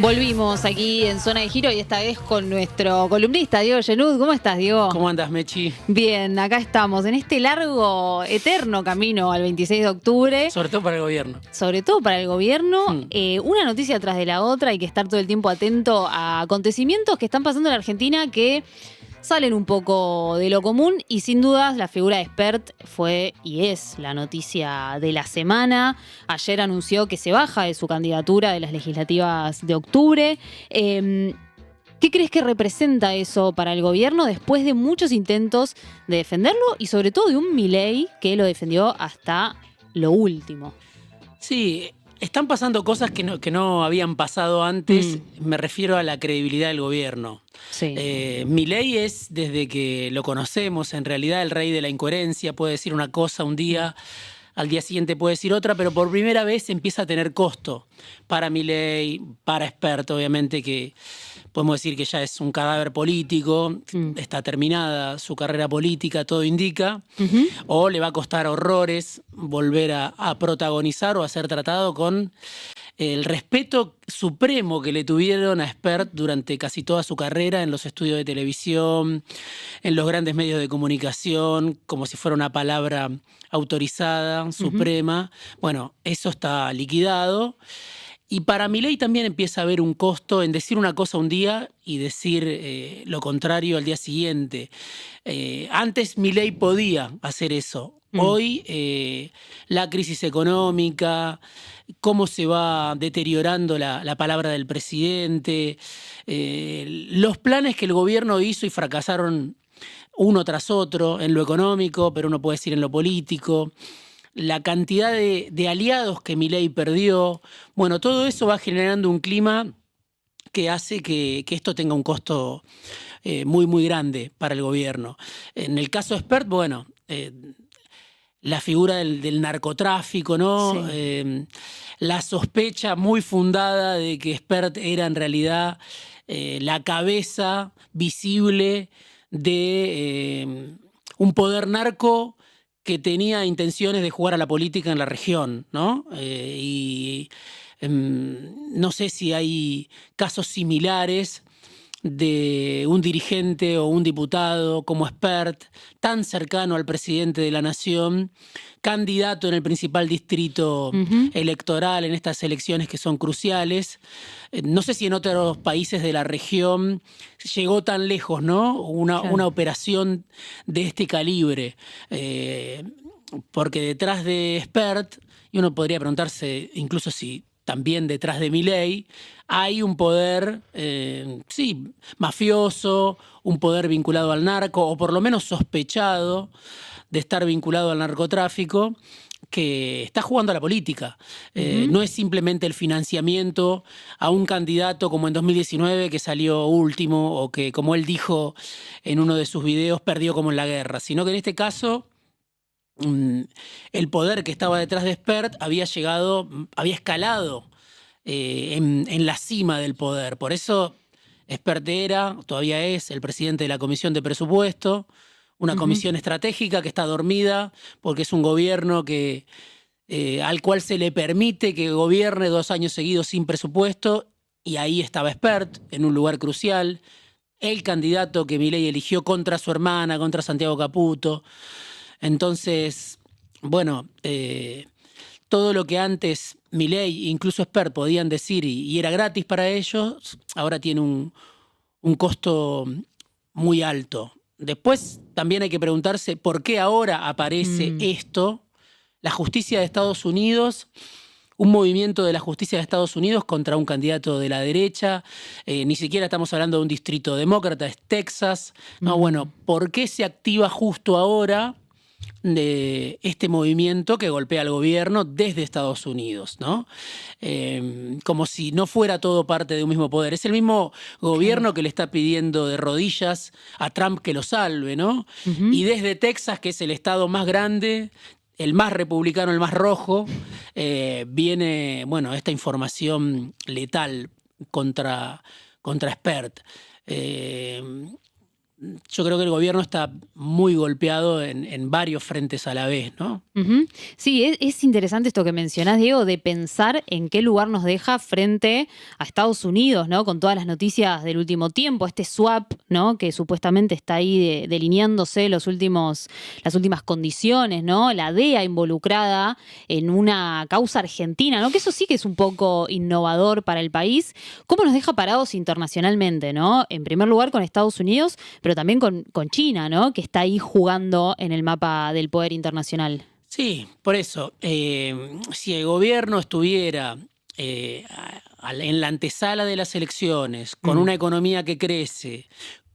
Volvimos aquí en Zona de Giro y esta vez con nuestro columnista Diego Genud. ¿Cómo estás, Diego? ¿Cómo andas, Mechi? Bien, acá estamos en este largo, eterno camino al 26 de octubre. Sobre todo para el gobierno. Sobre todo para el gobierno. Una noticia tras de la otra. Hay que estar todo el tiempo atento a acontecimientos que están pasando en la Argentina que salen un poco de lo común y sin dudas la figura de Espert fue y es la noticia de la semana. Ayer anunció que se baja de su candidatura de las legislativas de octubre. ¿Qué crees que representa eso para el gobierno después de muchos intentos de defenderlo y sobre todo de un Milei que lo defendió hasta lo último? Sí, están pasando cosas que no habían pasado antes. Me refiero a la credibilidad del gobierno. Sí. Milei es, desde que lo conocemos, en realidad el rey de la incoherencia. Puede decir una cosa un día, al día siguiente puede decir otra, pero por primera vez empieza a tener costo para Milei, para Espert, obviamente, que podemos decir que ya es un cadáver político, está terminada su carrera política, todo indica, o le va a costar horrores volver a protagonizar o a ser tratado con el respeto supremo que le tuvieron a Espert durante casi toda su carrera en los estudios de televisión, en los grandes medios de comunicación, como si fuera una palabra autorizada, suprema. Bueno, eso está liquidado. Y para Milei también empieza a haber un costo en decir una cosa un día y decir lo contrario al día siguiente. Antes Milei podía hacer eso. Hoy la crisis económica, cómo se va deteriorando la palabra del presidente, los planes que el gobierno hizo y fracasaron uno tras otro en lo económico, pero uno puede decir en lo político, la cantidad de aliados que Milei perdió. Bueno, todo eso va generando un clima que hace que esto tenga un costo muy, muy grande para el gobierno. En el caso de Espert, bueno, la figura del narcotráfico, ¿no? Sí. La sospecha muy fundada de que Espert era en realidad la cabeza visible de un poder narco que tenía intenciones de jugar a la política en la región, ¿no? No sé si hay casos similares de un dirigente o un diputado como Espert, tan cercano al presidente de la nación, candidato en el principal distrito electoral en estas elecciones que son cruciales. No sé si en otros países de la región llegó tan lejos, ¿no? Una operación de este calibre. Porque detrás de Espert, y uno podría preguntarse incluso si también detrás de Milei, hay un poder, sí, mafioso, un poder vinculado al narco, o por lo menos sospechado de estar vinculado al narcotráfico, que está jugando a la política. No es simplemente el financiamiento a un candidato como en 2019 que salió último o que, como él dijo en uno de sus videos, perdió como en la guerra, sino que en este caso el poder que estaba detrás de Espert había escalado en la cima del poder. Por eso Espert todavía es el presidente de la Comisión de Presupuesto, una comisión estratégica que está dormida porque es un gobierno al cual se le permite que gobierne 2 años seguidos sin presupuesto, y ahí estaba Espert en un lugar crucial, el candidato que Milei eligió contra su hermana, contra Santiago Caputo. Entonces, bueno, todo lo que antes Milei, incluso Espert, podían decir y era gratis para ellos, ahora tiene un costo muy alto. Después también hay que preguntarse por qué ahora aparece esto. La justicia de Estados Unidos, un movimiento de la justicia de Estados Unidos contra un candidato de la derecha, ni siquiera estamos hablando de un distrito demócrata, es Texas. No, bueno, ¿por qué se activa justo ahora de este movimiento que golpea al gobierno desde Estados Unidos, ¿no? Como si no fuera todo parte de un mismo poder. Es el mismo gobierno que le está pidiendo de rodillas a Trump que lo salve, ¿no? Y desde Texas, que es el estado más grande, el más republicano, el más rojo, viene, bueno, esta información letal contra Espert. yo creo que el gobierno está muy golpeado en varios frentes a la vez, ¿no? Ujú. Sí, es interesante esto que mencionás, Diego, de pensar en qué lugar nos deja frente a Estados Unidos, ¿no? Con todas las noticias del último tiempo, este swap, ¿no? Que supuestamente está ahí delineándose las últimas condiciones, ¿no? La DEA involucrada en una causa argentina, ¿no? Que eso sí que es un poco innovador para el país. ¿Cómo nos deja parados internacionalmente, ¿no? En primer lugar con Estados Unidos, pero también con China, ¿no? Que está ahí jugando en el mapa del poder internacional. Sí, por eso, si el gobierno estuviera en la antesala de las elecciones, con una economía que crece,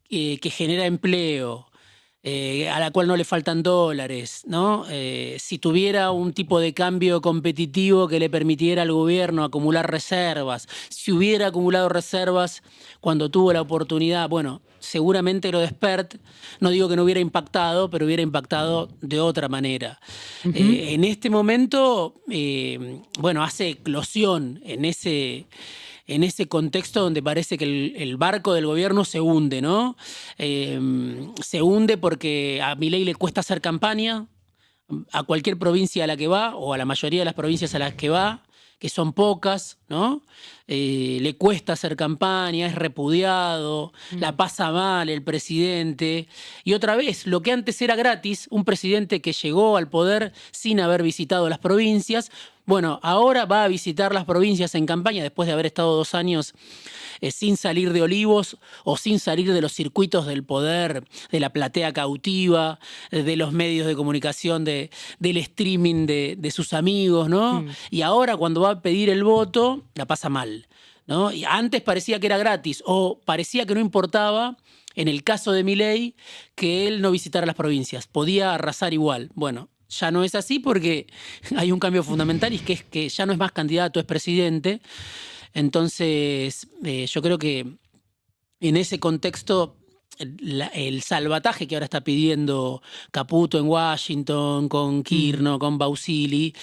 que genera empleo, a la cual no le faltan dólares, ¿no? Si tuviera un tipo de cambio competitivo que le permitiera al gobierno acumular reservas, si hubiera acumulado reservas cuando tuvo la oportunidad, bueno, seguramente lo de Spert, no digo que no hubiera impactado, pero hubiera impactado de otra manera. En este momento, bueno, hace eclosión en ese contexto donde parece que el barco del gobierno se hunde, ¿no? Se hunde porque a Milei le cuesta hacer campaña a cualquier provincia a la que va, o a la mayoría de las provincias a las que va, que son pocas, ¿no? Le cuesta hacer campaña, es repudiado, la pasa mal el presidente. Y otra vez, lo que antes era gratis, un presidente que llegó al poder sin haber visitado las provincias, bueno, ahora va a visitar las provincias en campaña después de haber estado 2 años sin salir de Olivos o sin salir de los circuitos del poder, de la platea cautiva, de los medios de comunicación, del streaming de sus amigos, ¿no? Y ahora cuando va a pedir el voto, la pasa mal, ¿no? Y antes parecía que era gratis o parecía que no importaba, en el caso de Milei, que él no visitara las provincias, podía arrasar igual. Bueno, ya no es así porque hay un cambio fundamental y es que ya no es más candidato, es presidente. Entonces, yo creo que en ese contexto, el salvataje que ahora está pidiendo Caputo en Washington, con Kirchner, con Bausili,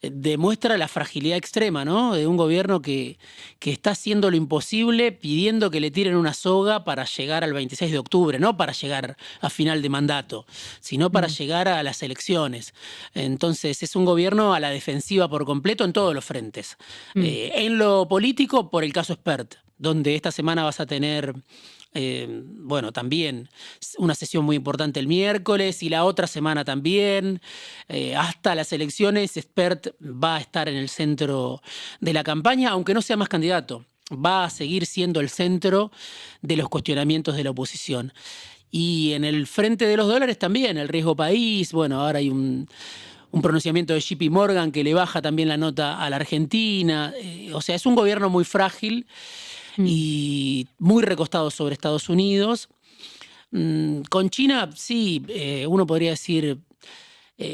demuestra la fragilidad extrema, ¿no? De un gobierno que está haciendo lo imposible, pidiendo que le tiren una soga para llegar al 26 de octubre, no para llegar a final de mandato, sino para llegar a las elecciones. Entonces, es un gobierno a la defensiva por completo en todos los frentes. En lo político, por el caso Spert, donde esta semana vas a tener bueno, también una sesión muy importante el miércoles y la otra semana también. Hasta las elecciones, Spert va a estar en el centro de la campaña, aunque no sea más candidato. Va a seguir siendo el centro de los cuestionamientos de la oposición. Y en el frente de los dólares también, el riesgo país. Bueno, ahora hay un pronunciamiento de JP Morgan que le baja también la nota a la Argentina. O sea, es un gobierno muy frágil y muy recostado sobre Estados Unidos. Con China, sí, uno podría decir,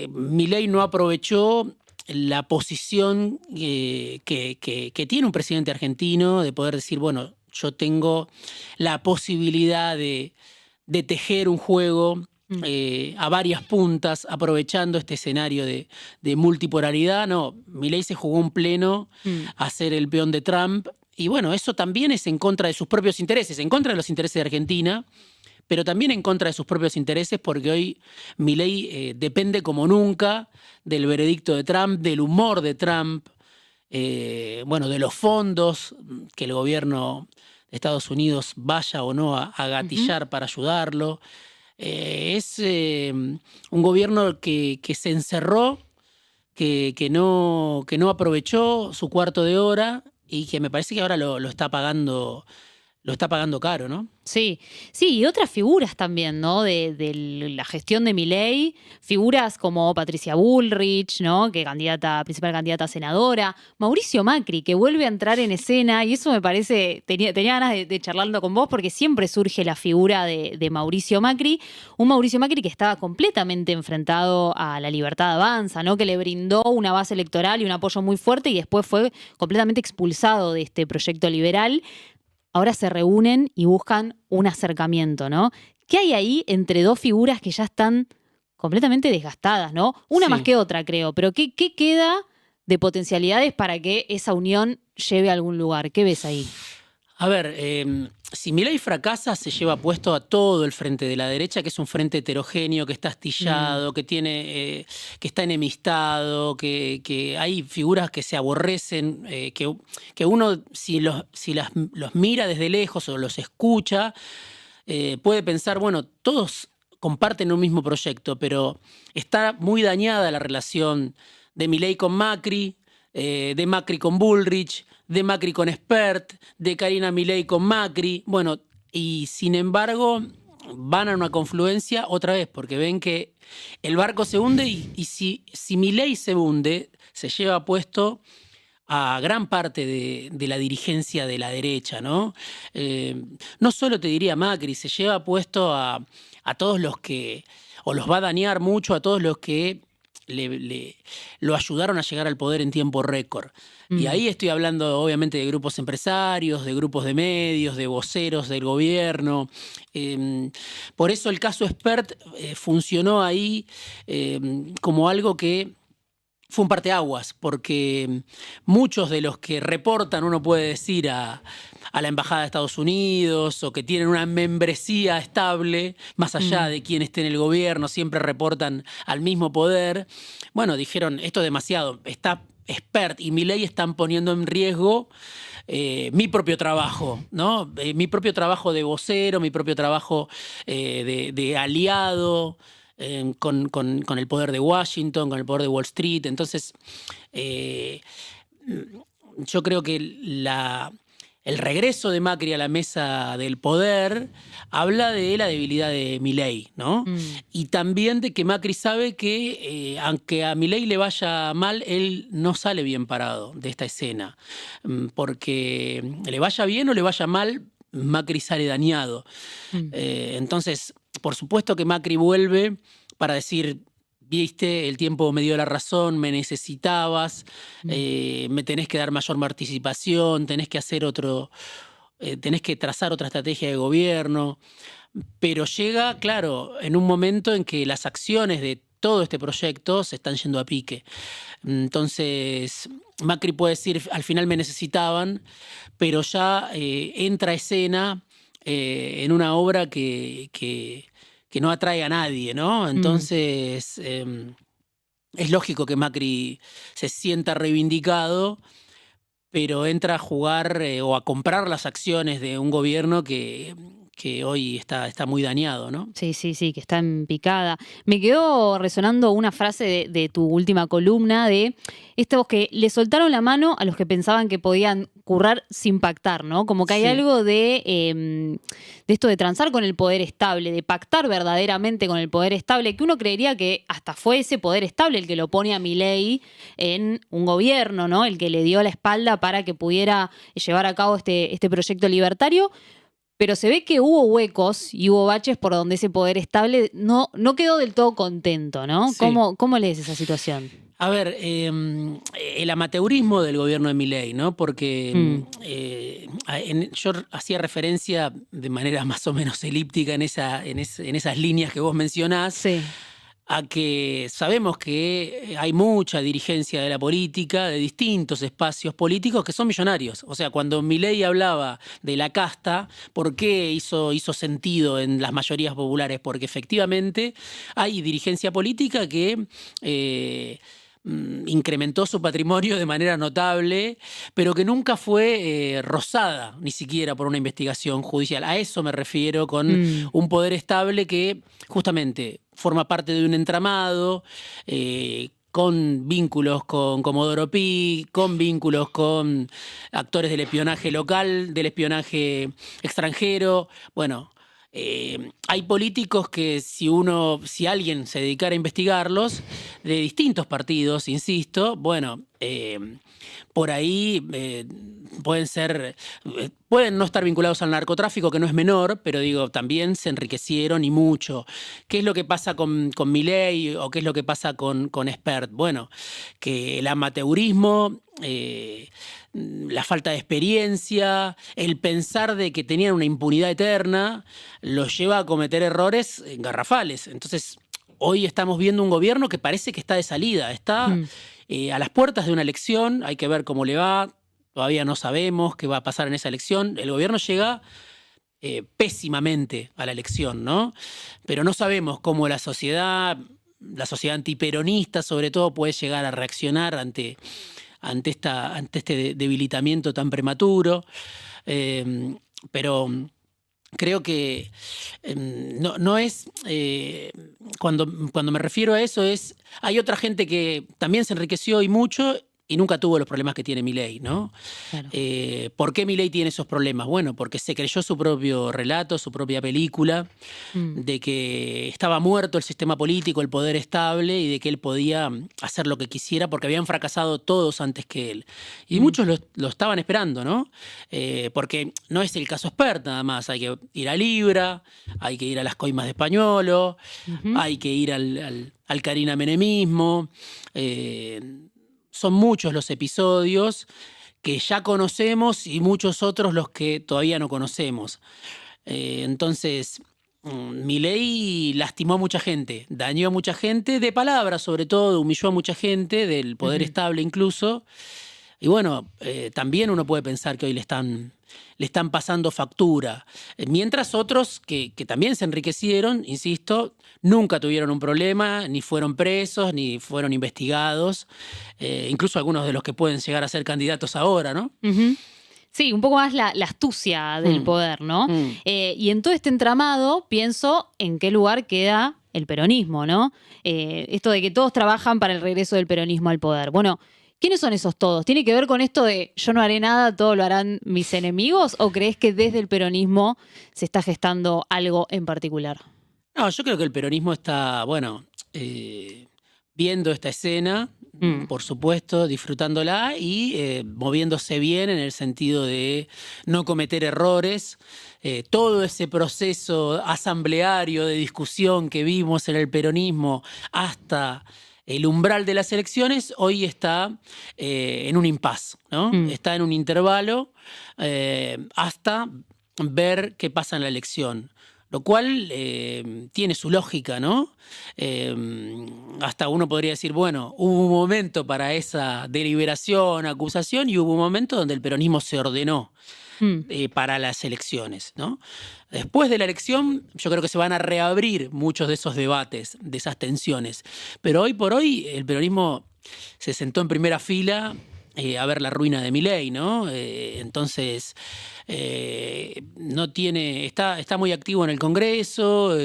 Milei no aprovechó la posición que tiene un presidente argentino de poder decir, bueno, yo tengo la posibilidad de tejer un juego a varias puntas, aprovechando este escenario de multipolaridad. No, Milei se jugó un pleno a ser el peón de Trump. Y bueno, eso también es en contra de sus propios intereses, en contra de los intereses de Argentina, pero también en contra de sus propios intereses, porque hoy Milei depende como nunca del veredicto de Trump, del humor de Trump, bueno, de los fondos que el gobierno de Estados Unidos vaya o no a gatillar para ayudarlo. Es un gobierno que se encerró, que no aprovechó su cuarto de hora y que me parece que ahora lo está pagando caro, ¿no? Sí, sí, y otras figuras también, ¿no? De la gestión de Milei, figuras como Patricia Bullrich, ¿no? Que principal candidata a senadora, Mauricio Macri, que vuelve a entrar en escena, y eso me parece, tenía ganas de charlarlo con vos, porque siempre surge la figura de Mauricio Macri, un Mauricio Macri que estaba completamente enfrentado a La Libertad Avanza, ¿no? Que le brindó una base electoral y un apoyo muy fuerte, y después fue completamente expulsado de este proyecto liberal. Ahora se reúnen y buscan un acercamiento, ¿no? ¿Qué hay ahí entre dos figuras que ya están completamente desgastadas, ¿no? Una más que otra, creo, pero ¿qué queda de potencialidades para que esa unión lleve a algún lugar? ¿Qué ves ahí? A ver, si Milei fracasa, se lleva puesto a todo el frente de la derecha, que es un frente heterogéneo, que está astillado, que tiene, que está enemistado, que hay figuras que se aborrecen, que uno, si los mira desde lejos o los escucha, puede pensar, bueno, todos comparten un mismo proyecto, pero está muy dañada la relación de Milei con Macri, de Macri con Bullrich, de Macri con Spert, de Karina Milei con Macri. Bueno, y sin embargo van a una confluencia otra vez, porque ven que el barco se hunde y si Milei se hunde, se lleva puesto a gran parte de la dirigencia de la derecha, ¿no? No solo te diría Macri, se lleva puesto a todos los que, o los va a dañar mucho a todos los que lo ayudaron a llegar al poder en tiempo récord. Y ahí estoy hablando obviamente de grupos empresarios, de grupos de medios, de voceros del gobierno. Por eso el caso Spert funcionó ahí como algo que fue un parteaguas, porque muchos de los que reportan, uno puede decir, a la Embajada de Estados Unidos o que tienen una membresía estable, más allá de quién esté en el gobierno, siempre reportan al mismo poder. Bueno, dijeron, esto es demasiado, está Spert y Milei están poniendo en riesgo mi propio trabajo, ¿no? Mi propio trabajo de vocero, mi propio trabajo de aliado, con el poder de Washington, con el poder de Wall Street. Entonces, yo creo que el regreso de Macri a la mesa del poder habla de la debilidad de Milei, ¿no? Y también de que Macri sabe que, aunque a Milei le vaya mal, él no sale bien parado de esta escena. Porque le vaya bien o le vaya mal, Macri sale dañado. Entonces, por supuesto que Macri vuelve para decir, viste, el tiempo me dio la razón, me necesitabas, me tenés que dar mayor participación, tenés que hacer tenés que trazar otra estrategia de gobierno. Pero llega, claro, en un momento en que las acciones de todo este proyecto se están yendo a pique. Entonces, Macri puede decir, al final me necesitaban, pero ya entra a escena en una obra que no atrae a nadie, ¿no? Entonces, es lógico que Macri se sienta reivindicado, pero entra a jugar o a comprar las acciones de un gobierno que hoy está muy dañado, ¿no? Sí, que está en picada. Me quedó resonando una frase de tu última columna de estos que le soltaron la mano a los que pensaban que podían currar sin pactar, ¿no? Como que hay algo de esto de transar con el poder estable, de pactar verdaderamente con el poder estable, que uno creería que hasta fue ese poder estable el que lo pone a Milei en un gobierno, ¿no? El que le dio la espalda para que pudiera llevar a cabo este proyecto libertario. Pero se ve que hubo huecos y hubo baches por donde ese poder estable no quedó del todo contento, ¿no? Sí. ¿Cómo lees esa situación? A ver, el amateurismo del gobierno de Milei, ¿no? Porque yo hacía referencia de manera más o menos elíptica en esas líneas que vos mencionás. Sí. A que sabemos que hay mucha dirigencia de la política, de distintos espacios políticos que son millonarios. O sea, cuando Milei hablaba de la casta, ¿por qué hizo sentido en las mayorías populares? Porque efectivamente hay dirigencia política que incrementó su patrimonio de manera notable, pero que nunca fue rozada ni siquiera por una investigación judicial. A eso me refiero con un poder estable que justamente forma parte de un entramado, con vínculos con Comodoro Pi, con vínculos con actores del espionaje local, del espionaje extranjero. Bueno, hay políticos que si alguien se dedicara a investigarlos, de distintos partidos, insisto, bueno, por ahí pueden no estar vinculados al narcotráfico, que no es menor, pero digo, también se enriquecieron y mucho. ¿Qué es lo que pasa con Milei o qué es lo que pasa con Spert? Bueno, que el amateurismo, la falta de experiencia, el pensar de que tenían una impunidad eterna, los lleva a cometer errores garrafales. Entonces, hoy estamos viendo un gobierno que parece que está de salida, está a las puertas de una elección, hay que ver cómo le va. todavía no sabemos qué va a pasar en esa elección. El gobierno llega pésimamente a la elección, ¿no? Pero no sabemos cómo la sociedad antiperonista sobre todo, puede llegar a reaccionar ante este debilitamiento tan prematuro. Pero creo que no es, cuando me refiero a eso, hay otra gente que también se enriqueció y mucho y nunca tuvo los problemas que tiene Milei, ¿no? Claro. ¿Por qué Milei tiene esos problemas? Bueno, porque se creyó su propio relato, su propia película, de que estaba muerto el sistema político, el poder estable, y de que él podía hacer lo que quisiera porque habían fracasado todos antes que él. Y muchos lo estaban esperando, ¿no? Porque no es el caso Spert nada más. Hay que ir a Libra, hay que ir a las coimas de Españolo, hay que ir al Carina Menemismo. Son muchos los episodios que ya conocemos y muchos otros los que todavía no conocemos. Entonces, Milei lastimó a mucha gente, dañó a mucha gente, de palabras sobre todo, humilló a mucha gente, del poder estable incluso. Y bueno, también uno puede pensar que hoy le están pasando factura. Mientras otros que también se enriquecieron, insisto, nunca tuvieron un problema, ni fueron presos, ni fueron investigados. Incluso algunos de los que pueden llegar a ser candidatos ahora, ¿no? Sí, un poco más la astucia del poder, ¿no? Y en todo este entramado pienso en qué lugar queda el peronismo, ¿no? Esto de que todos trabajan para el regreso del peronismo al poder. Bueno, ¿quiénes son esos todos? ¿Tiene que ver con esto de yo no haré nada, todo lo harán mis enemigos? ¿O crees que desde el peronismo se está gestando algo en particular? No, yo creo que el peronismo está, bueno, viendo esta escena, por supuesto, disfrutándola y moviéndose bien en el sentido de no cometer errores. Todo ese proceso asambleario de discusión que vimos en el peronismo hasta el umbral de las elecciones, hoy está en un impasse, ¿no? Está en un intervalo hasta ver qué pasa en la elección. Lo cual tiene su lógica, ¿no? Hasta uno podría decir, bueno, hubo un momento para esa deliberación, acusación, y hubo un momento donde el peronismo se ordenó para las elecciones, ¿no? Después de la elección, yo creo que se van a reabrir muchos de esos debates, de esas tensiones. Pero hoy por hoy, el peronismo se sentó en primera fila a ver la ruina de Milei, ¿no? Entonces, no tiene, está muy activo en el Congreso.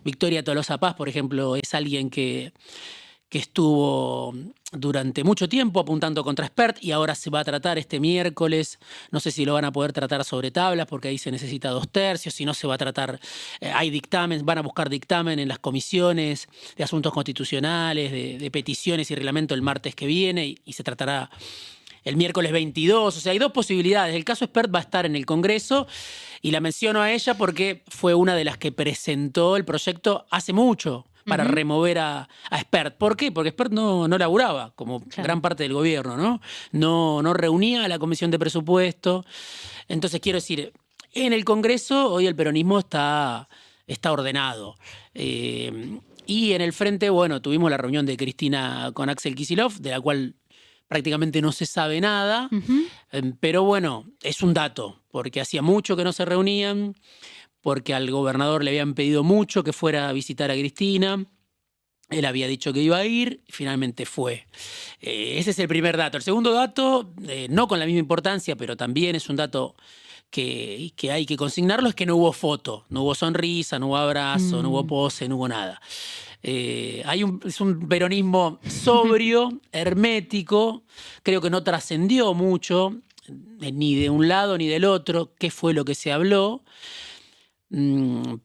Victoria Tolosa Paz, por ejemplo, es alguien que estuvo durante mucho tiempo apuntando contra Spert y ahora se va a tratar este miércoles. No sé si lo van a poder tratar sobre tablas porque ahí se necesita 2/3, si no se va a tratar, hay dictamen, van a buscar dictamen en las comisiones de asuntos constitucionales, de peticiones y reglamento el martes que viene y se tratará el miércoles 22. O sea, hay dos posibilidades. El caso Spert va a estar en el Congreso y la menciono a ella porque fue una de las que presentó el proyecto hace mucho para remover a Spert. ¿Por qué? Porque Spert no laburaba, como gran parte del gobierno, ¿no? No reunía a la Comisión de Presupuesto. Entonces, quiero decir, en el Congreso hoy el peronismo está ordenado. Y en el frente, bueno, tuvimos la reunión de Cristina con Axel Kicillof, de la cual prácticamente no se sabe nada. Pero bueno, es un dato, porque hacía mucho que no se reunían, porque al gobernador le habían pedido mucho que fuera a visitar a Cristina. Él había dicho que iba a ir y finalmente fue. Ese es el primer dato. El segundo dato, no con la misma importancia, pero también es un dato que hay que consignarlo, es que no hubo foto, no hubo sonrisa, no hubo abrazo, no hubo pose, no hubo nada. Es un peronismo sobrio, hermético, creo que no trascendió mucho, ni de un lado ni del otro, qué fue lo que se habló.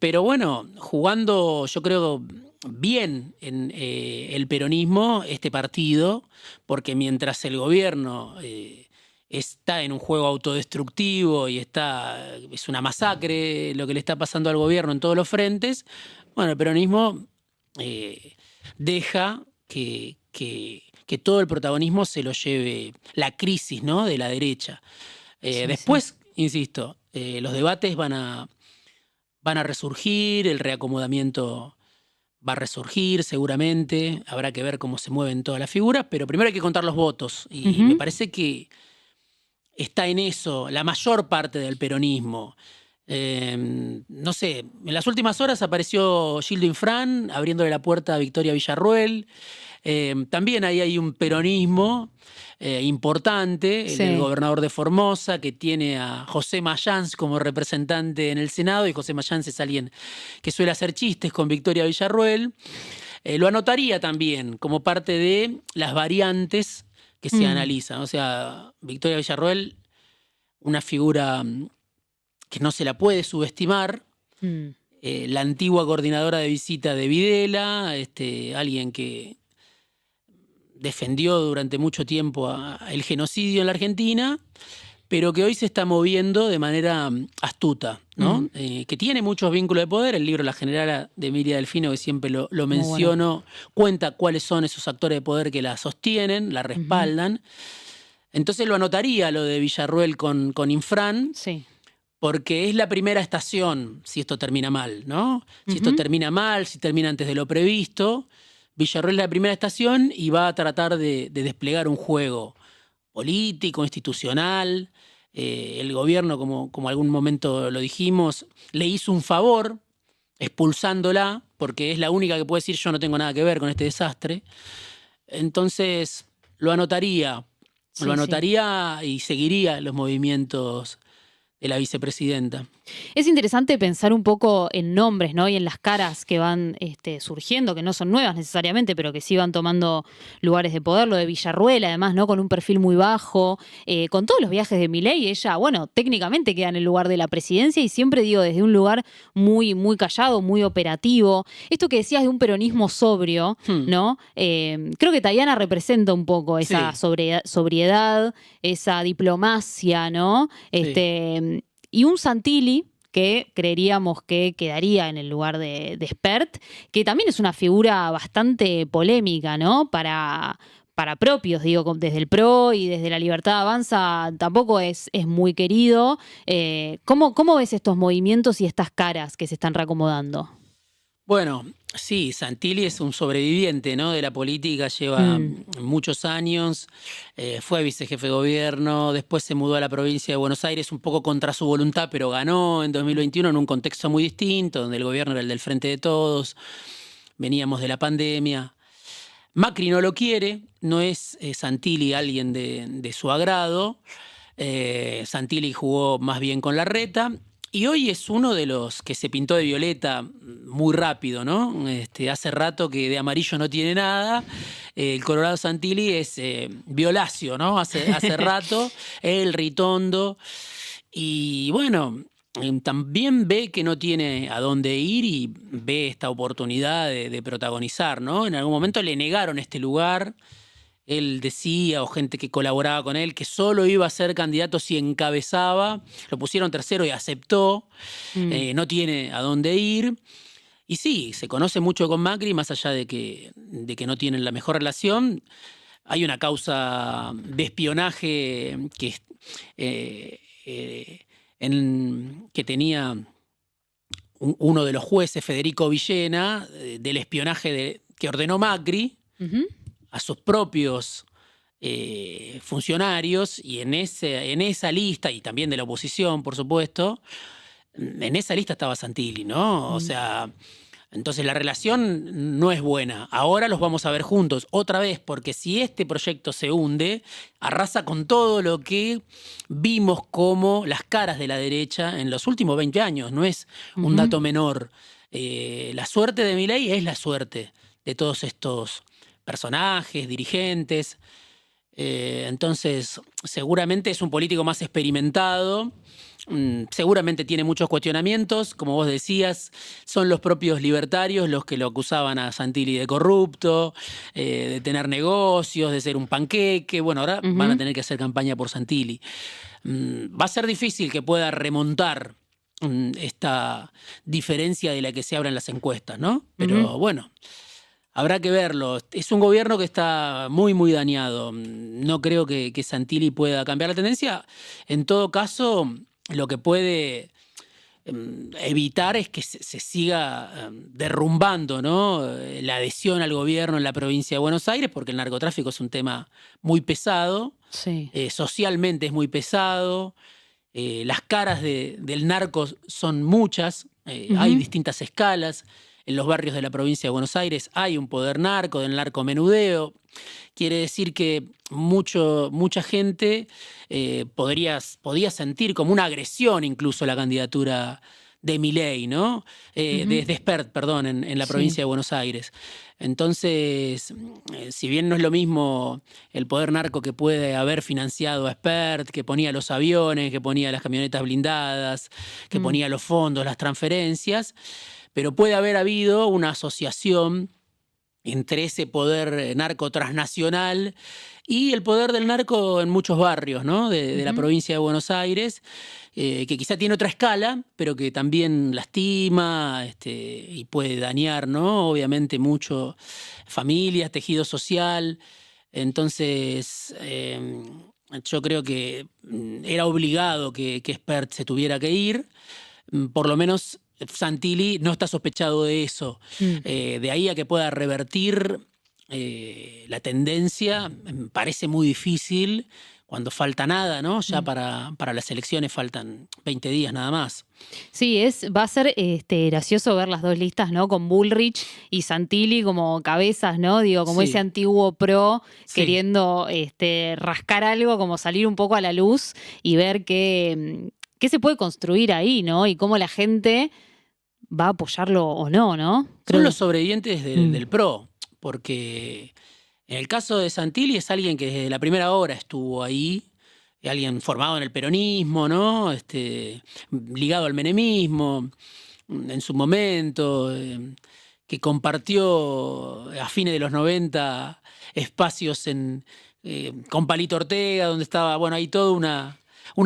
Pero bueno, jugando yo creo bien en el peronismo, este partido, porque mientras el gobierno está en un juego autodestructivo y es una masacre lo que le está pasando al gobierno en todos los frentes, bueno, el peronismo deja que todo el protagonismo se lo lleve la crisis, ¿no?, de la derecha. Después, insisto, los debates van a resurgir, el reacomodamiento va a resurgir seguramente, habrá que ver cómo se mueven todas las figuras, pero primero hay que contar los votos y me parece que está en eso, la mayor parte del peronismo. No sé, en las últimas horas apareció Gildo Infran abriéndole la puerta a Victoria Villarruel. También ahí hay un peronismo importante, el gobernador de Formosa, que tiene a José Mayans como representante en el Senado, y José Mayans es alguien que suele hacer chistes con Victoria Villarruel. Lo anotaría también como parte de las variantes que se analizan. O sea, Victoria Villarruel, una figura que no se la puede subestimar. La antigua coordinadora de visita de Videla, alguien que defendió durante mucho tiempo el genocidio en la Argentina, pero que hoy se está moviendo de manera astuta, ¿no? Que tiene muchos vínculos de poder. El libro La Generala de Emilia Delfino, que siempre lo menciono, cuenta cuáles son esos actores de poder que la sostienen, la respaldan. Entonces lo anotaría lo de Villarruel con Infran, porque es la primera estación si esto termina mal, ¿no? Si esto termina mal, si termina antes de lo previsto, Villarruel es la primera estación y va a tratar de desplegar un juego político, institucional. El gobierno, como algún momento lo dijimos, le hizo un favor expulsándola, porque es la única que puede decir yo no tengo nada que ver con este desastre. Entonces lo anotaría y seguiría los movimientos de la vicepresidenta. Es interesante pensar un poco en nombres, ¿no? Y en las caras que van surgiendo, que no son nuevas necesariamente, pero que sí van tomando lugares de poder. Lo de Villarruel, además, ¿no? Con un perfil muy bajo, con todos los viajes de Milei, ella, bueno, técnicamente queda en el lugar de la presidencia y siempre digo desde un lugar muy, muy callado, muy operativo. Esto que decías de un peronismo sobrio, ¿no? Creo que Tayana representa un poco esa sobriedad, esa diplomacia, ¿no? Y un Santilli que creeríamos que quedaría en el lugar de Spert, que también es una figura bastante polémica, ¿no? Para propios, digo, desde el PRO y desde la Libertad Avanza tampoco es muy querido. ¿Cómo ves estos movimientos y estas caras que se están reacomodando? Bueno, sí, Santilli es un sobreviviente, ¿no? de la política, lleva muchos años, fue vicejefe de gobierno, después se mudó a la provincia de Buenos Aires un poco contra su voluntad, pero ganó en 2021 en un contexto muy distinto, donde el gobierno era el del Frente de Todos, veníamos de la pandemia. Macri no lo quiere, no es Santilli alguien de su agrado, Santilli jugó más bien con Larreta. Y hoy es uno de los que se pintó de violeta muy rápido, ¿no? Hace rato que de amarillo no tiene nada. El Colorado Santilli es violáceo, ¿no? Hace rato. El Ritondo. Y bueno, también ve que no tiene a dónde ir y ve esta oportunidad de protagonizar, ¿no? En algún momento le negaron este lugar. Él decía, o gente que colaboraba con él, que solo iba a ser candidato si encabezaba. Lo pusieron tercero y aceptó. No tiene a dónde ir. Y sí, se conoce mucho con Macri, más allá de que no tienen la mejor relación. Hay una causa de espionaje que tenía uno de los jueces, Federico Villena, del espionaje que ordenó Macri a sus propios funcionarios, y en esa lista, y también de la oposición, por supuesto, en esa lista estaba Santilli, ¿no? O sea, entonces la relación no es buena. Ahora los vamos a ver juntos, otra vez, porque si este proyecto se hunde, arrasa con todo lo que vimos como las caras de la derecha en los últimos 20 años. No es un dato menor. La suerte de Milei es la suerte de todos estos personajes, dirigentes. Entonces, seguramente es un político más experimentado, seguramente tiene muchos cuestionamientos, como vos decías, son los propios libertarios los que lo acusaban a Santilli de corrupto, de tener negocios, de ser un panqueque. Bueno, ahora van a tener que hacer campaña por Santilli. Va a ser difícil que pueda remontar esta diferencia de la que se habla en las encuestas, ¿no? Pero bueno, habrá que verlo. Es un gobierno que está muy, muy dañado. No creo que Santilli pueda cambiar la tendencia. En todo caso, lo que puede evitar es que se siga derrumbando, ¿no? La adhesión al gobierno en la provincia de Buenos Aires, porque el narcotráfico es un tema muy pesado. Sí. Socialmente es muy pesado. Las caras del narco son muchas, hay distintas escalas. En los barrios de la provincia de Buenos Aires hay un poder narco, del narcomenudeo. Quiere decir que mucha gente podía sentir como una agresión incluso la candidatura de Milei, ¿no? De Espert, perdón, en la provincia de Buenos Aires. Entonces, si bien no es lo mismo el poder narco que puede haber financiado a Espert, que ponía los aviones, que ponía las camionetas blindadas, que ponía los fondos, las transferencias, pero puede haber habido una asociación entre ese poder narco transnacional y el poder del narco en muchos barrios, ¿no? de la provincia de Buenos Aires, que quizá tiene otra escala, pero que también lastima y puede dañar, ¿no? Obviamente mucho familias, tejido social. Entonces, yo creo que era obligado que Espert se tuviera que ir, por lo menos. Santilli no está sospechado de eso. De ahí a que pueda revertir la tendencia, me parece muy difícil cuando falta nada, ¿no? Ya para las elecciones faltan 20 días nada más. Sí, va a ser gracioso ver las dos listas, ¿no? Con Bullrich y Santilli como cabezas, ¿no? Digo, como ese antiguo pro queriendo rascar algo, como salir un poco a la luz y ver qué se puede construir ahí, ¿no? Y cómo la gente va a apoyarlo o no, ¿no? Son los sobrevivientes del PRO, porque en el caso de Santilli es alguien que desde la primera hora estuvo ahí, alguien formado en el peronismo, ¿no? Ligado al menemismo en su momento, que compartió a fines de los 90 espacios con Palito Ortega, donde estaba, bueno, hay toda una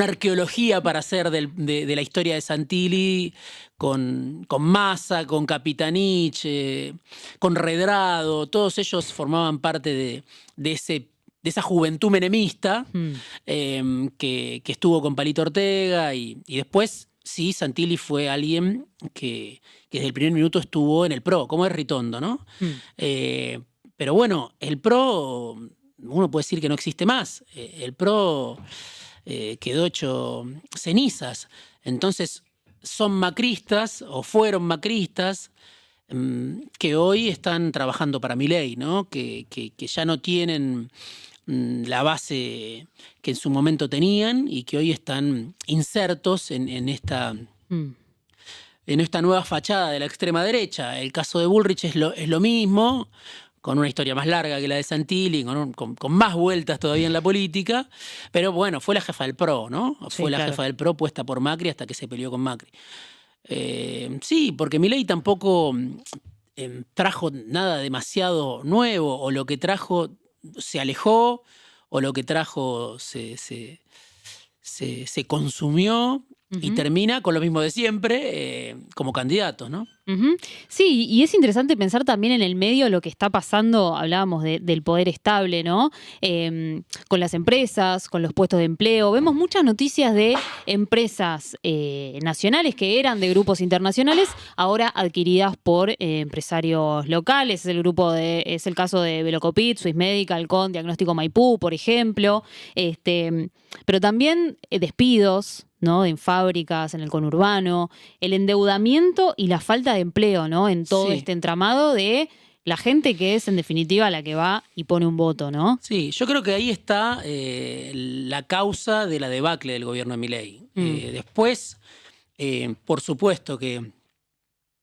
arqueología para hacer de la historia de Santilli con Massa, con Capitanich, con Redrado. Todos ellos formaban parte de esa juventud menemista que estuvo con Palito Ortega y después sí, Santilli fue alguien que desde el primer minuto estuvo en el PRO, como es Ritondo, ¿no? Pero bueno, el PRO, uno puede decir que no existe más. El PRO quedó hecho cenizas. Entonces son macristas o fueron macristas que hoy están trabajando para Milei, ¿no? Que ya no tienen la base que en su momento tenían y que hoy están insertos en esta nueva fachada de la extrema derecha. El caso de Bullrich es lo mismo, con una historia más larga que la de Santilli, con más vueltas todavía en la política, pero bueno, fue la jefa del PRO, ¿no? Fue la jefa del PRO puesta por Macri hasta que se peleó con Macri. Sí, porque Milei tampoco trajo nada demasiado nuevo, o lo que trajo se alejó, o lo que trajo se consumió y termina con lo mismo de siempre como candidato, ¿no? Sí, y es interesante pensar también en el medio lo que está pasando, hablábamos del poder estable, ¿no? Con las empresas, con los puestos de empleo. Vemos muchas noticias de empresas nacionales que eran de grupos internacionales, ahora adquiridas por empresarios locales. Es el caso de Velocopit, Swiss Medical, con Diagnóstico Maipú, por ejemplo. Pero también despidos, ¿no? En fábricas, en el conurbano, el endeudamiento y la falta de empleo, ¿no? En todo este entramado de la gente que es, en definitiva, la que va y pone un voto, ¿no? Sí, yo creo que ahí está la causa de la debacle del gobierno de Milei. Después, por supuesto que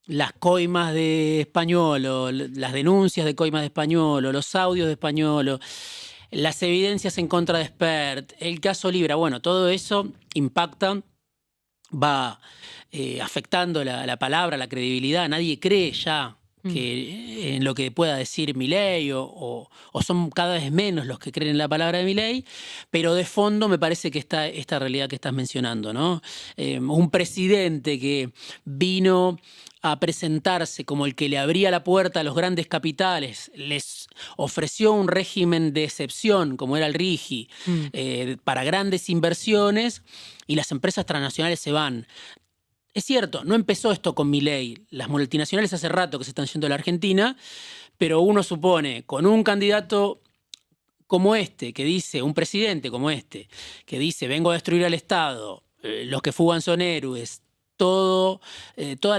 las coimas de Españolo, las denuncias de coimas de Españolo, los audios de Españolo, las evidencias en contra de Espert, el caso Libra, bueno, todo eso impacta, va afectando la palabra, la credibilidad. Nadie cree ya en lo que pueda decir Milei o son cada vez menos los que creen en la palabra de Milei, pero de fondo me parece que está esta realidad que estás mencionando, ¿no? Un presidente que vino a presentarse como el que le abría la puerta a los grandes capitales, les ofreció un régimen de excepción, como era el RIGI, para grandes inversiones, y las empresas transnacionales se van. Es cierto, no empezó esto con Milei. Las multinacionales hace rato que se están yendo a la Argentina, pero uno supone, con un candidato como este, que dice, un presidente como este, que dice, vengo a destruir al Estado, los que fugan son héroes, toda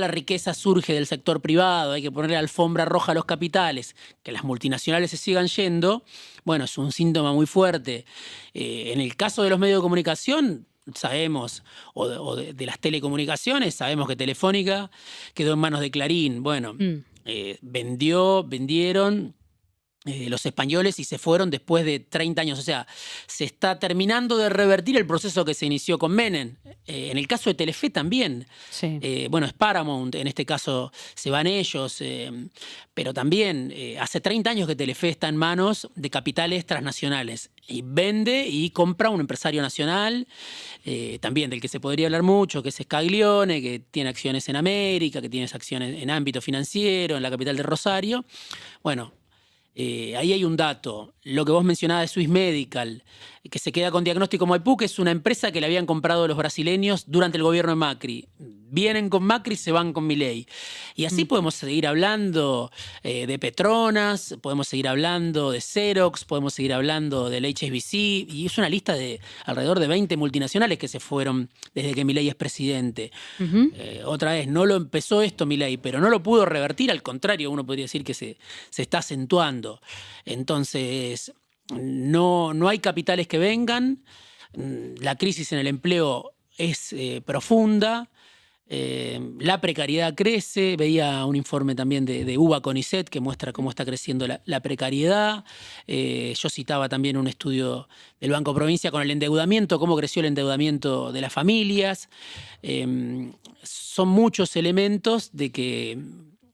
la riqueza surge del sector privado, hay que ponerle alfombra roja a los capitales, que las multinacionales se sigan yendo, bueno, es un síntoma muy fuerte. En el caso de los medios de comunicación, sabemos, de las telecomunicaciones, sabemos que Telefónica quedó en manos de Clarín. Bueno, vendieron los españoles y se fueron después de 30 años. O sea, se está terminando de revertir el proceso que se inició con Menem. En el caso de Telefe también. Sí. Bueno, es Paramount, en este caso se van ellos, pero también hace 30 años que Telefe está en manos de capitales transnacionales y vende y compra un empresario nacional, también del que se podría hablar mucho, que es Scaglione, que tiene acciones en América, que tiene acciones en ámbito financiero, en la capital de Rosario. Bueno, ahí hay un dato. Lo que vos mencionabas de Swiss Medical, que se queda con Diagnóstico Maipú, que es una empresa que le habían comprado los brasileños durante el gobierno de Macri. Vienen con Macri, se van con Milei. Y así podemos seguir hablando de Petronas, podemos seguir hablando de Xerox, podemos seguir hablando del HSBC, y es una lista de alrededor de 20 multinacionales que se fueron desde que Milei es presidente. Otra vez, no lo empezó esto Milei, pero no lo pudo revertir, al contrario, uno podría decir que se está acentuando. Entonces, no hay capitales que vengan, la crisis en el empleo es profunda, la precariedad crece. Veía un informe también de UBA CONICET que muestra cómo está creciendo la precariedad. Yo citaba también un estudio del Banco Provincia con el endeudamiento, cómo creció el endeudamiento de las familias. Son muchos elementos de que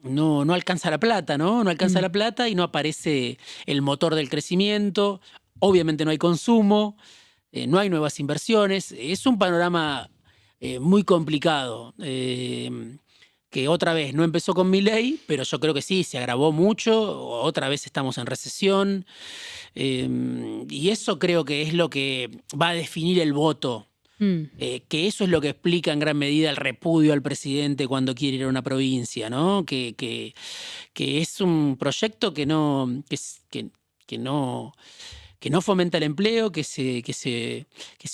no alcanza la plata, ¿no? No alcanza la plata y no aparece el motor del crecimiento. Obviamente no hay consumo, no hay nuevas inversiones. Es un panorama muy complicado, que otra vez no empezó con Milei, pero yo creo que sí, se agravó mucho. Otra vez estamos en recesión. Y eso creo que es lo que va a definir el voto. Que eso es lo que explica en gran medida el repudio al presidente cuando quiere ir a una provincia, ¿no? Que es un proyecto que no fomenta el empleo, que se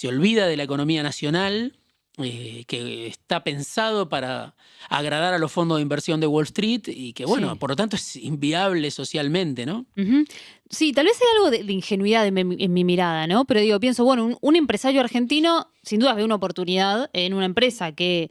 olvida de la economía nacional, que está pensado para agradar a los fondos de inversión de Wall Street y que, bueno, Sí. por lo tanto es inviable socialmente, ¿no? Sí, tal vez hay algo de ingenuidad en mi mirada, ¿no? Pero digo, pienso, bueno, un empresario argentino sin duda ve una oportunidad en una empresa que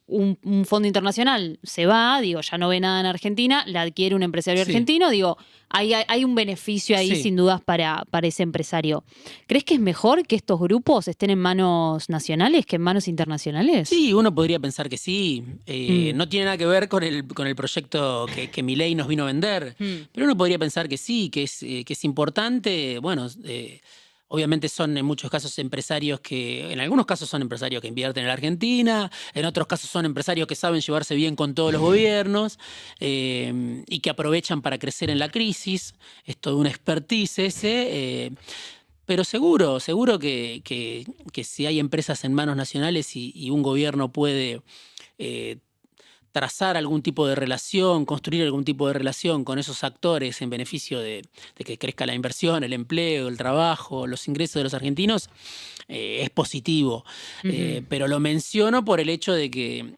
un fondo internacional se va, digo, ya no ve nada en Argentina, la adquiere un empresario Sí. argentino, digo, hay un beneficio ahí Sí. sin dudas para ese empresario. ¿Crees que es mejor que estos grupos estén en manos nacionales que en manos internacionales? Sí, uno podría pensar que sí. No tiene nada que ver con el proyecto que Milei nos vino a vender, pero uno podría pensar que sí, que es importante. Bueno, obviamente son en muchos casos empresarios en algunos casos son empresarios que invierten en la Argentina, en otros casos son empresarios que saben llevarse bien con todos los gobiernos y que aprovechan para crecer en la crisis. Es todo un expertise ese. Pero seguro que si hay empresas en manos nacionales y un gobierno puede trazar algún tipo de relación, construir algún tipo de relación con esos actores en beneficio de que crezca la inversión, el empleo, el trabajo, los ingresos de los argentinos, es positivo. Pero lo menciono por el hecho de que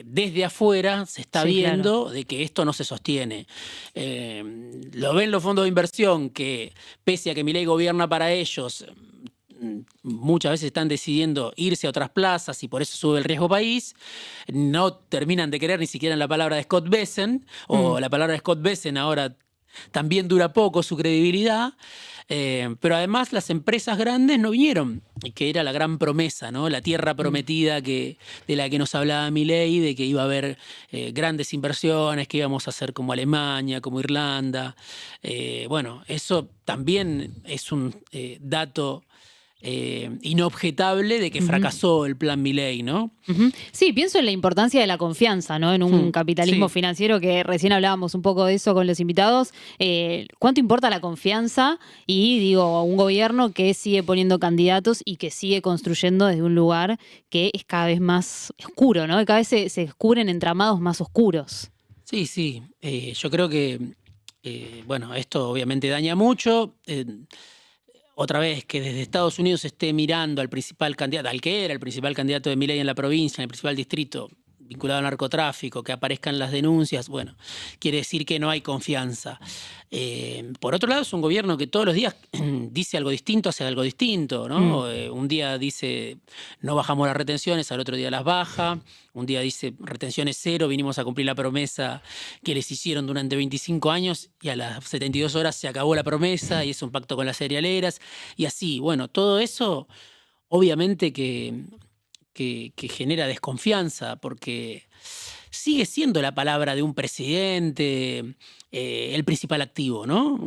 desde afuera se está viendo de que esto no se sostiene. Lo ven los fondos de inversión que, pese a que Milei gobierna para ellos, muchas veces están decidiendo irse a otras plazas y por eso sube el riesgo país. No terminan de querer ni siquiera la palabra de Scott Bessent, o la palabra de Scott Bessent ahora también dura poco su credibilidad. Pero además las empresas grandes no vinieron, que era la gran promesa, ¿no? La tierra prometida de la que nos hablaba Milei, de que iba a haber grandes inversiones, que íbamos a hacer como Alemania, como Irlanda. Bueno, eso también es un dato inobjetable de que fracasó el plan Milei, ¿no? Sí, pienso en la importancia de la confianza, ¿no? En un capitalismo financiero, que recién hablábamos un poco de eso con los invitados. ¿Cuánto importa la confianza? Y digo, un gobierno que sigue poniendo candidatos y que sigue construyendo desde un lugar que es cada vez más oscuro, ¿no? Que cada vez se descubren entramados más oscuros. Sí. Yo creo que Bueno, esto obviamente daña mucho. Otra vez, que desde Estados Unidos se esté mirando al principal candidato, al que era el principal candidato de Milei en la provincia, en el principal distrito, vinculado al narcotráfico, que aparezcan las denuncias, bueno, quiere decir que no hay confianza. Por otro lado, es un gobierno que todos los días dice algo distinto, hace algo distinto, ¿no? Un día dice, no bajamos las retenciones, al otro día las baja. Un día dice, retenciones cero, vinimos a cumplir la promesa que les hicieron durante 25 años y a las 72 horas se acabó la promesa y es un pacto con las cerealeras. Y así, bueno, todo eso obviamente que genera desconfianza, porque sigue siendo la palabra de un presidente el principal activo, ¿no?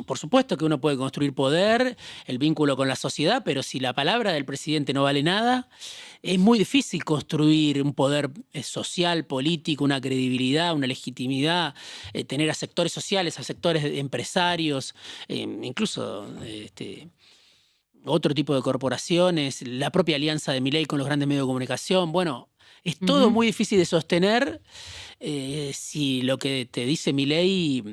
Por supuesto que uno puede construir poder, el vínculo con la sociedad, pero si la palabra del presidente no vale nada, es muy difícil construir un poder social, político, una credibilidad, una legitimidad, tener a sectores sociales, a sectores empresarios, incluso otro tipo de corporaciones, la propia alianza de Milei con los grandes medios de comunicación. Bueno, es todo muy difícil de sostener si lo que te dice Milei,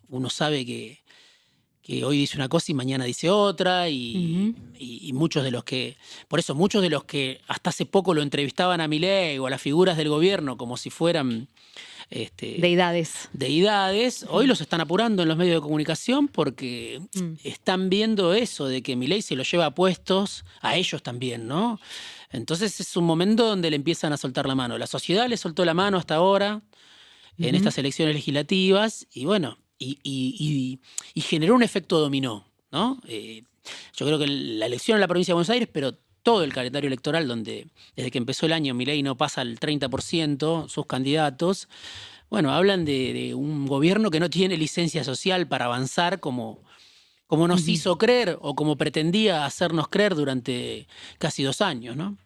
uno sabe que hoy dice una cosa y mañana dice otra, y muchos de los que, por eso muchos de los que hasta hace poco lo entrevistaban a Milei o a las figuras del gobierno como si fueran deidades, hoy los están apurando en los medios de comunicación porque están viendo eso de que Milei se los lleva puestos a ellos también, ¿no? Entonces es un momento donde le empiezan a soltar la mano. La sociedad le soltó la mano hasta ahora en estas elecciones legislativas y bueno, y generó un efecto dominó, ¿no? Yo creo que la elección en la provincia de Buenos Aires, pero todo el calendario electoral, donde desde que empezó el año Milei no pasa el 30%, sus candidatos, bueno, hablan de un gobierno que no tiene licencia social para avanzar como nos hizo creer o como pretendía hacernos creer durante casi 2 años, ¿no?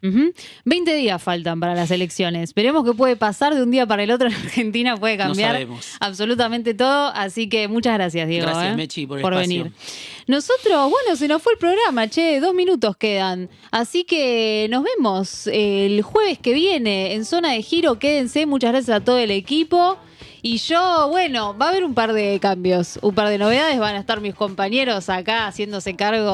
20 días faltan para las elecciones. Veremos qué puede pasar de un día para el otro en Argentina, puede cambiar absolutamente todo. Así que muchas gracias, Diego. Gracias, Mechi, por venir. Nosotros, bueno, se nos fue el programa, 2 minutos quedan. Así que nos vemos el jueves que viene en Zona de Giro. Quédense, muchas gracias a todo el equipo. Y yo, bueno, va a haber un par de cambios, un par de novedades. Van a estar mis compañeros acá haciéndose cargo